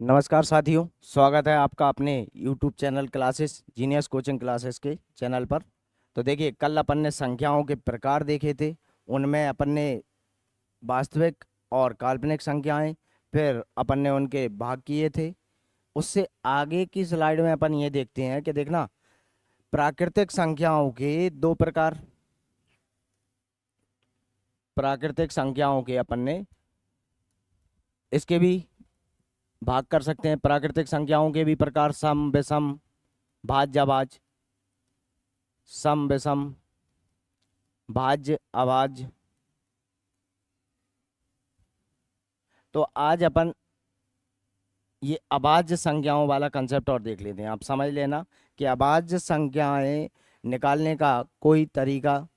नमस्कार साथियों, स्वागत है आपका अपने YouTube channel classes genius coaching classes के चैनल पर। तो देखिए, कल अपन ने संख्याओं के प्रकार देखे थे। उनमें अपन ने वास्तविक और काल्पनिक संख्याएं, फिर अपन ने उनके भाग किए थे। उससे आगे की स्लाइड में अपन ये देखते हैं कि देखना, प्राकृतिक संख्याओं के दो प्रकार। प्राकृतिक संख्याओं के अपन ने इसके भी भाग कर सकते हैं। प्राकृतिक संख्याओं के भी प्रकार सम, विषम, भाज्य, अभाज्य। सम, विषम, भाज्य, अभाज्य। तो आज अपन ये अभाज्य संख्याओं वाला कंसेप्ट और देख लेते हैं। आप समझ लेना कि अभाज्य संख्याएं निकालने का कोई तरीका,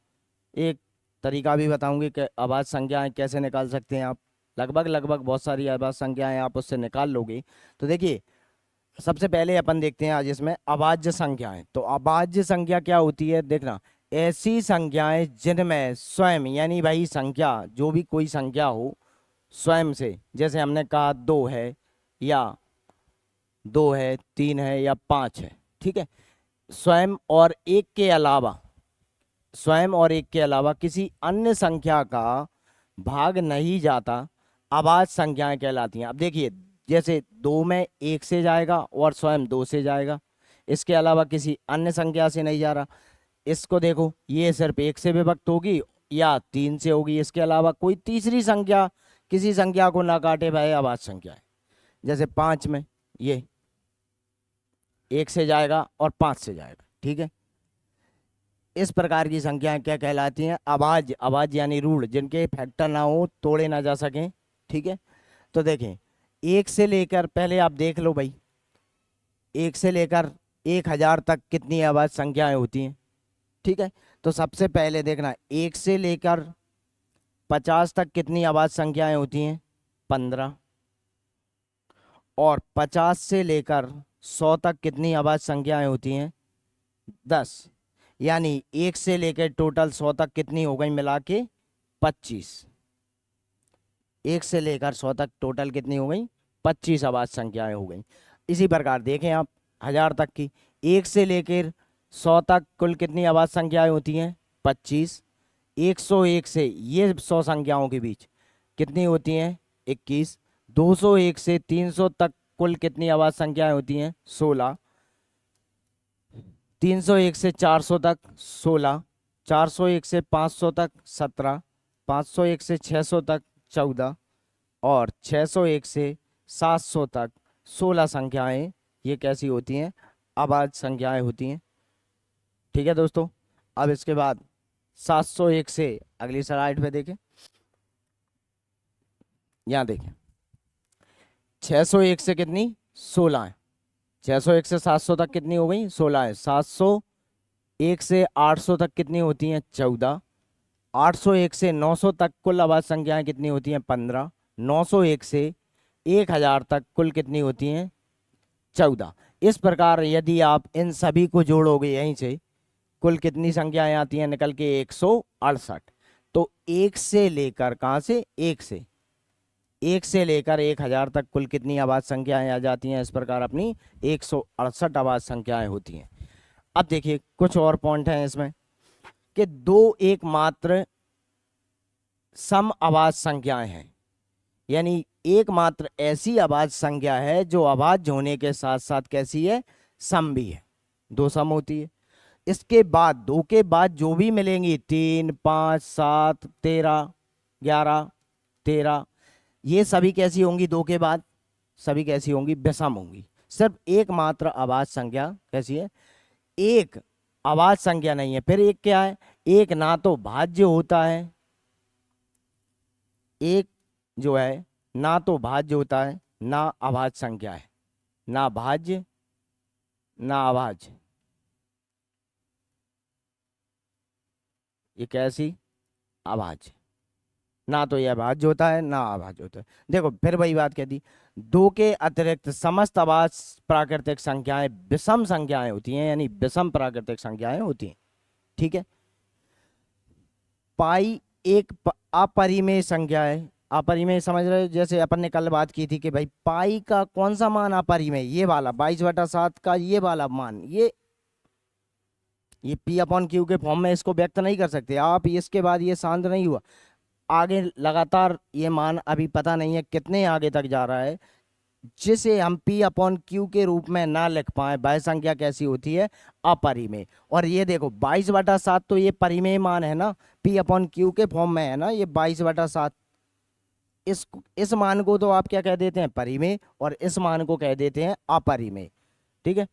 एक तरीका भी बताऊंगी कि अभाज्य संख्याएं कैसे निकाल सकते हैं आप। लगभग बहुत सारी अभाज्य संख्याएं आप उससे निकाल लोगे। तो देखिए, सबसे पहले अपन देखते हैं आज इसमें अभाज्य संख्याएं। तो अभाज्य संख्या क्या होती है? देखना, ऐसी संख्याएं जिनमें स्वयं, यानी भाई संख्या जो भी कोई संख्या हो स्वयं से, जैसे हमने कहा दो है, या दो है, तीन है, या पांच है, ठीक है। स्वयं और एक के अलावा, स्वयं और एक के अलावा किसी अन्य संख्या का भाग नहीं जाता, अभाज्य संख्याएं कहलाती हैं। अब देखिए, जैसे दो में एक से जाएगा और स्वयं दो से जाएगा, इसके अलावा किसी अन्य संख्या से नहीं जा रहा। इसको देखो, ये सिर्फ एक से विभक्त होगी या तीन से होगी, इसके अलावा कोई तीसरी संख्या किसी संख्या को ना काटे, वह अभाज्य संख्या है। जैसे पांच में ये एक से जाएगा और पांच से जाएगा, ठीक है। इस प्रकार की संख्याएं क्या कहलाती हैं? अभाज्य। अभाज्य यानी ऋण, जिनके फैक्टर ना हो, तोड़े ना जा सकें, ठीक है। तो देखें, एक से लेकर, पहले आप देख लो भाई, एक से लेकर 1000 तक कितनी अभाज्य संख्याएं होती हैं, ठीक है। तो सबसे पहले देखना, एक से लेकर 50 तक कितनी अभाज्य संख्याएं होती हैं? 15। और 50 से लेकर 100 तक कितनी अभाज्य संख्याएं होती हैं? 10। यानी एक से लेकर टोटल 100 तक कितनी हो गई मिला के? 25। एक से लेकर 100 तक टोटल कितनी हो गई? 25 अभाज्य संख्याएं हो गई। इसी प्रकार देखें आप 1000 तक की, एक से लेकर 100 तक कुल कितनी अभाज्य संख्याएं होती हैं? 25। 101 से ये 100 संख्याओं के बीच कितनी होती हैं? 21। 201 से 300 तक कुल कितनी अभाज्य संख्याएं होती हैं? 16। 301 से 400 तक 16। 401 से 500 तक 17। 501 से 600 तक 14। और 601 से 700 तक 16 संख्याएं, ये कैसी होती हैं? अभाज्य संख्याएं होती हैं, ठीक है दोस्तों। अब इसके बाद 701 से अगली स्लाइड पे देखें, यहां देखें, 601 से कितनी? 16 है। 601 से 700 तक कितनी हो गई? 16 है। 701 से 800 तक कितनी होती हैं? 14। 801 से 900 तक कुल अभाज्य संख्याएं कितनी होती हैं? 15। 901 से 1000 तक कुल कितनी होती हैं? 14। इस प्रकार यदि आप इन सभी को जोड़ोगे यहीं से, कुल कितनी संख्याएं आती हैं निकल के? 168। तो एक से लेकर, कहां से? एक से लेकर 1000 तक कुल कितनी अभाज्य संख्याएं आ जाती हैं? इस प्रकार अपनी 168 अभाज्य संख्याएं होती हैं। अब देखिए, कुछ और पॉइंट हैं इसमें कि दो एकमात्र सम अभाज्य संख्याएं हैं, यानी एकमात्र ऐसी अभाज्य संख्या है जो अभाज्य होने के साथ साथ कैसी है? सम भी है। दो सम होती है। इसके बाद, दो के बाद जो भी मिलेंगी, 3, 5, 7, 13, 11, 13, ये सभी कैसी होंगी? दो के बाद सभी कैसी होंगी? विषम होंगी। सिर्फ एकमात्र अभाज्य संख्या कैसी है? एक अभाज्य संख्या नहीं है। फिर एक क्या है? एक ना तो भाज्य होता है, एक जो है ना तो भाज्य होता है, ना अभाज्य संख्या है। ना भाज्य ना अभाज्य, ये कैसी? अभाज्य। ना तो यह भाज्य होता है ना अभाज्य होता है। देखो, फिर वही बात कह दी, दो के अतिरिक्त समस्त अभाज्य प्राकृतिक संख्याएं विषम संख्याएं होती हैं, यानी विषम प्राकृतिक संख्याएं होती हैं, ठीक है। पाई एक अपरिमेय संख्या है, अपरिमेय समझ रहे हो? जैसे अपन ने कल बात की थी कि भाई पाई का कौन सा मान अपरिमेय, ये वाला 22/7 का ये वाला मान, ये पी अपॉन क्यू के फॉर्म में इसको व्यक्त नहीं कर सकते आप। इसके बाद ये शांत नहीं हुआ, आगे लगातार ये मान अभी पता नहीं है कितने आगे तक जा रहा है, जिसे हम पी अपॉन क्यू के रूप में ना लिख पाए। बाह्य संख्या कैसी होती है? अपरिमेय। और ये देखो 22/7 तो ये परिमेय मान है ना, पी अपॉन क्यू के फॉर्म में है ना ये 22/7। इस मान को तो आप क्या कह देते हैं? परिमेय, और इस मान को कह देते हैं अपरिमेय। ठीक है,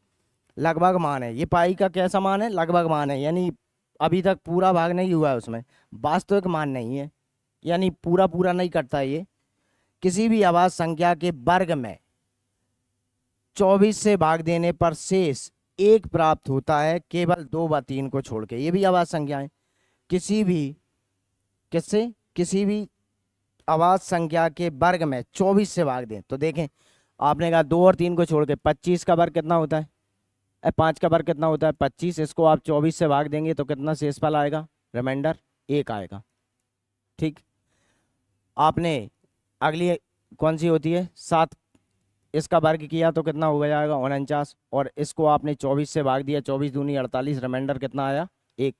लगभग मान है ये। पाई का कैसा मान है? लगभग मान है, यानी अभी तक पूरा भाग नहीं हुआ है उसमें, वास्तविक मान नहीं है, यानी पूरा पूरा नहीं करता ये। किसी भी अभाज्य संख्या के वर्ग में 24 से भाग देने पर शेष 1 प्राप्त होता है, केवल 2 व 3 को छोड़ के। ये भी अभाज्य संख्या है। किसी भी किसी भी अभाज्य संख्या के वर्ग में 24 से भाग दें तो देखें, आपने कहा 2 और 3 को छोड़ के 25 का वर्ग कितना होता है? 5 का वर्ग कितना होता है? 25। इसको आप 24 से भाग देंगे तो कितना शेषफल आएगा? रिमाइंडर 1 आएगा। ठीक, आपने अगली कौन सी होती है? 7, इसका वर्ग किया तो कितना हो जाएगा? 49। और इसको आपने 24 से भाग दिया, 24 दूनी 48, रिमाइंडर कितना आया? 1।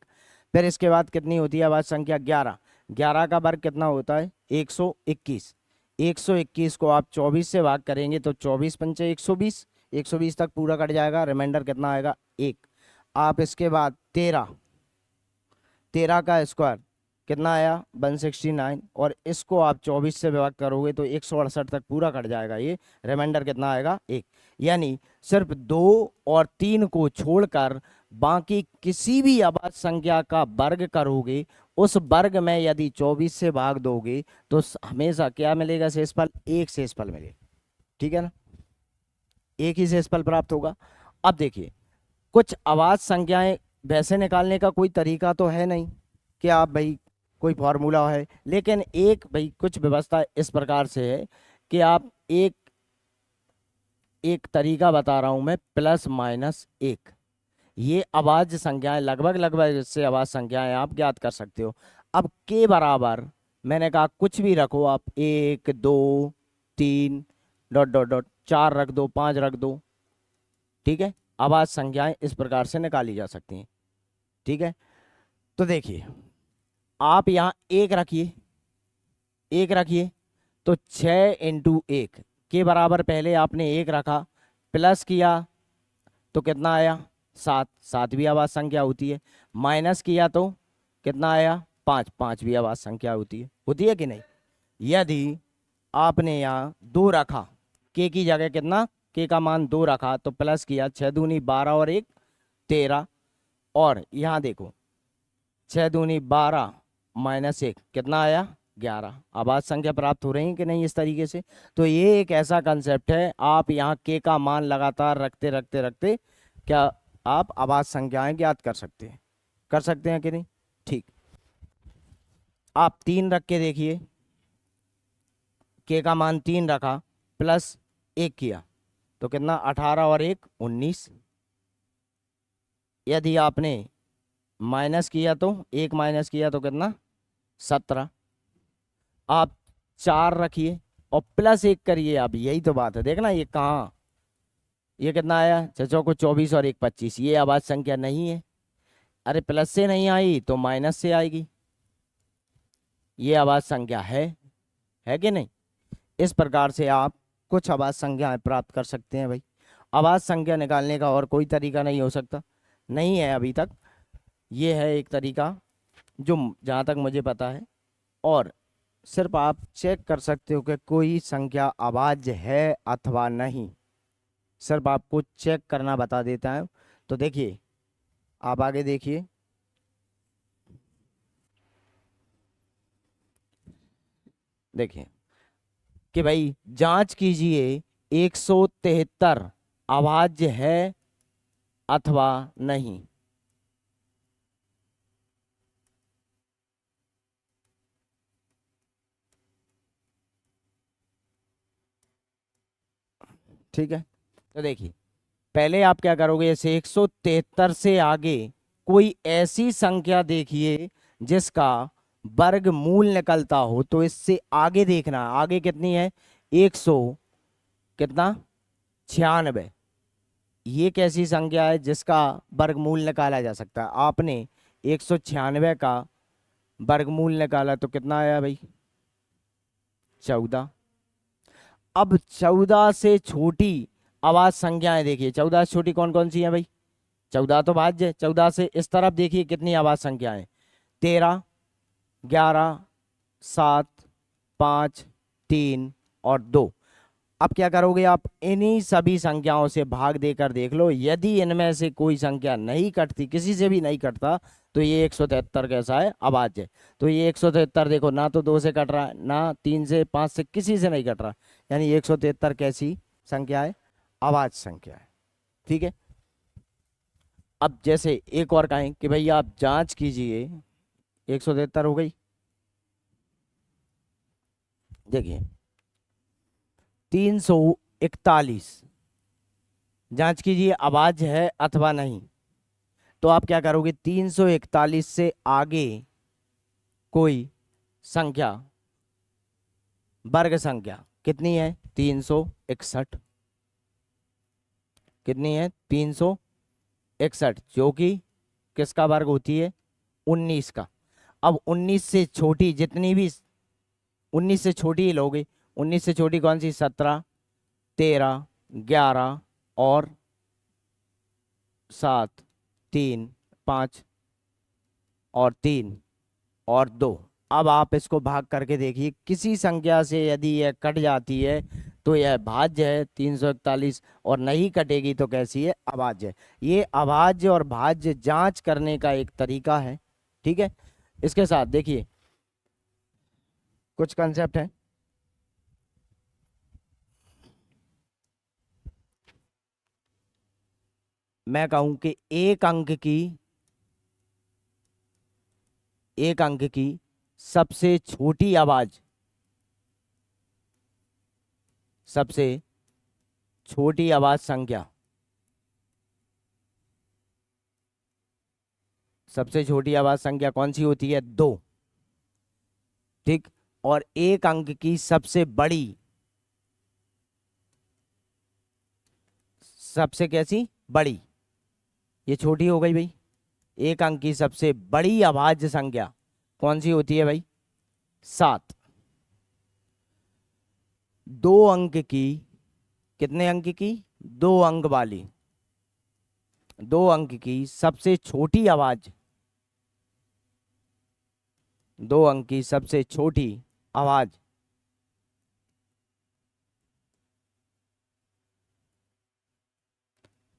फिर इसके बाद कितनी होती है अभाज्य संख्या? 11। 11 का वर्ग कितना होता है? 121। 121 को आप 24 से भाग करेंगे तो 24 पंचे 120, 120 तक पूरा कट जाएगा, रिमाइंडर कितना आएगा? 1। आप इसके बाद 13, 13 का स्क्वायर कितना आया? 169। और इसको आप 24 से विभाग करोगे तो 168 तक पूरा कट जाएगा ये, रिमाइंडर कितना आएगा? 1। यानी सिर्फ 2 और 3 को छोड़कर बाकी किसी भी अभाज्य संख्या का वर्ग करोगे, उस वर्ग में यदि 24 से भाग दोगे तो हमेशा क्या मिलेगा? शेषफल 1 शेषफल मिलेगा। ठीक है ना, 1 ही शेषफल प्राप्त होगा। अब देखिए, कुछ अभाज्य संख्याएं वैसे निकालने का कोई तरीका तो है नहीं कि आप भाई कोई फॉर्मूला है, लेकिन एक भाई कुछ व्यवस्था इस प्रकार से है कि आप एक एक तरीका बता रहा हूं मैं, +-1। ये अभाज्य संख्याएं लगभग लगभग इससे अभाज्य संख्याएं आप ज्ञात कर सकते हो। अब के बराबर मैंने कहा कुछ भी रखो आप, 1 2 3 डॉट डॉट डॉट 4 रख दो, 5 रख दो। ठीक है, अभाज्य संख्याएं इस प्रकार से निकाली जा सकती हैं। ठीक है, तो देखिए आप यहाँ 1 रखिए, 1 रखिए तो 6 × 1 के बराबर, पहले आपने 1 रखा, प्लस किया तो कितना आया? 7। 7 भी अभाज्य संख्या होती है। माइनस किया तो कितना आया? 5। 5 भी अभाज्य संख्या होती है कि नहीं? यदि आपने यहाँ 2 रखा, के की जगह कितना? के का मान 2 रखा तो प्लस किया, 6 दूनी 12 और 1 13। और यहाँ देखो 6 दूनी 12 -1 कितना आया? 11। अभाज्य संख्या प्राप्त हो रही है कि नहीं इस तरीके से? तो ये एक ऐसा कंसेप्ट है, आप यहाँ के का मान लगातार रखते रखते रखते क्या आप अभाज्य संख्याएं ज्ञात कर सकते हैं? कर सकते हैं कि नहीं? ठीक, आप 3 रख के देखिए, के का मान 3 रखा, प्लस 1 किया तो कितना? 18 और 1 19। यदि आपने माइनस किया तो 1 माइनस किया तो कितना? 17। आप 4 रखिए और प्लस 1 करिए। अब यही तो बात है, देखना ये कहाँ, ये कितना आया? 6 को 24 और 1 25। ये अभाज्य संख्या नहीं है। अरे प्लस से नहीं आई तो माइनस से आएगी, ये अभाज्य संख्या है कि नहीं? इस प्रकार से आप कुछ अभाज्य संख्याएं प्राप्त कर सकते हैं भाई। अभाज्य संख्या निकालने का और कोई तरीका नहीं हो सकता, नहीं है अभी तक। ये है एक तरीका जो जहाँ तक मुझे पता है, और सिर्फ आप चेक कर सकते हो कि कोई संख्या अभाज्य है अथवा नहीं। सिर्फ आपको चेक करना बता देता है। तो देखिए, आप आगे देखिए, देखिए कि भाई जांच कीजिए 173 अभाज्य है अथवा नहीं। ठीक है, तो देखिए पहले आप क्या करोगे, जैसे 173 से आगे कोई ऐसी संख्या देखिए जिसका वर्गमूल निकलता हो तो इससे आगे देखना, आगे कितनी है, 100 कितना 96। ये कैसी संख्या है जिसका वर्गमूल निकाला जा सकता है? आपने 196 का वर्गमूल निकाला तो कितना आया भाई, 14। अब 14 से छोटी आवाज संख्याएं देखिए, 14 से छोटी कौन कौन सी है भाई, 14 तो भाज्य है। 14 से इस तरफ देखिए कितनी आवाज संख्याएं, 13, 11, 7, 5, 3 और 2। अब क्या करोगे आप, इन्हीं सभी संख्याओं से भाग देकर देख लो, यदि इनमें से कोई संख्या नहीं कटती, किसी से भी नहीं कटता, तो ये 173 कैसा है, अभाज्य है। तो ये 173 देखो, ना तो 2 से कट रहा है, ना 3 से, 5 से, किसी से नहीं कट रहा, यानी 173 कैसी संख्या है, अभाज्य संख्या है। ठीक है। अब जैसे एक और कहें कि भैया आप जांच कीजिए, 173 हो गई, देखिए 341 जांच कीजिए अभाज्य है अथवा नहीं। तो आप क्या करोगे, 341 से आगे कोई संख्या, वर्ग संख्या कितनी है, 361, कितनी है, 361, जो कि किसका वर्ग होती है, 19 का। अब 19 से छोटी जितनी भी, 19 से छोटी ही लोगे, 19 से छोटी कौन सी, 17, 13, 11 और 7, 3, 5 और 3 और 2। अब आप इसको भाग करके देखिए, किसी संख्या से यदि यह कट जाती है तो यह भाज्य है 341, और नहीं कटेगी तो कैसी है, अभाज्य है। ये अभाज्य और भाज्य जांच करने का एक तरीका है। ठीक है। इसके साथ देखिए कुछ कंसेप्ट है। मैं कहूं कि एक अंक की सबसे छोटी आवाज, सबसे छोटी आवाज संख्या, सबसे छोटी आवाज संख्या कौन सी होती है, 2। ठीक। और एक अंक की सबसे बड़ी, सबसे कैसी बड़ी, ये छोटी हो गई भाई। एक अंक की सबसे बड़ी अभाज्य संख्या कौन सी होती है भाई, 7। दो अंक की, कितने अंक की, 2 अंक वाली, 2 अंक की सबसे छोटी आवाज, 2 अंक की सबसे छोटी आवाज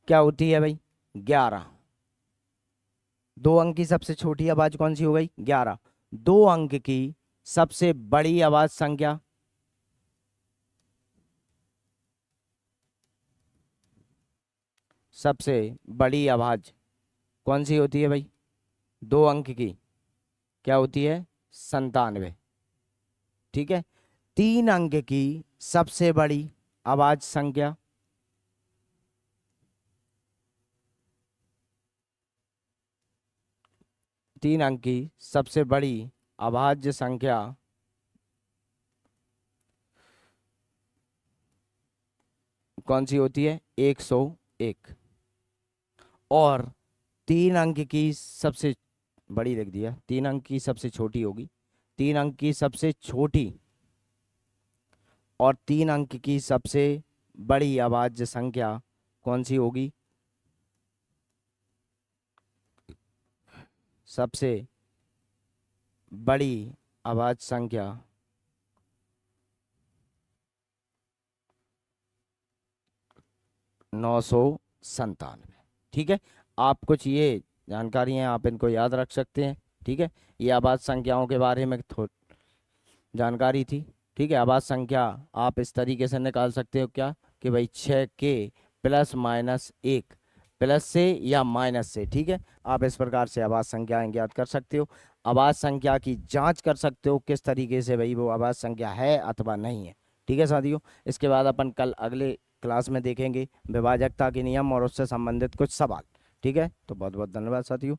क्या होती है भाई, 11। 2 अंक की सबसे छोटी आवाज कौन सी हो गई, 11। 2 अंक की सबसे बड़ी आवाज संख्या, सबसे बड़ी आवाज कौन सी होती है भाई, 2 अंक की, क्या होती है, 97। ठीक है। 3 अंक की सबसे बड़ी आवाज संख्या, 3 अंक की सबसे बड़ी अभाज्य संख्या कौन सी होती है, 101। और 3 अंक की सबसे बड़ी लिख दिया, 3 अंक की सबसे छोटी होगी, 3 अंक की सबसे छोटी और 3 अंक की सबसे बड़ी अभाज्य संख्या कौन सी होगी, सबसे बड़ी अभाज्य संख्या 997। ठीक है। आप कुछ ये जानकारी हैं, आप इनको याद रख सकते हैं। ठीक है। ये आभाज्य संख्याओं के बारे में जानकारी थी। ठीक है। आभाज्य संख्या आप इस तरीके से निकाल सकते हो, क्या कि भाई 6 के प्लस माइनस 1, प्लस से या माइनस से। ठीक है। आप इस प्रकार से आभाज्य संख्याएं ज्ञात कर सकते हो। आभाज्य संख्या की जांच कर सकते हो किस तरीके से भाई वो आभाज्य संख्या है अथवा नहीं है। ठीक है साथियों। इसके बाद अपन कल अगले क्लास में देखेंगे विभाजकता के नियम और उससे संबंधित कुछ सवाल। ठीक है। तो बहुत बहुत धन्यवाद साथियों।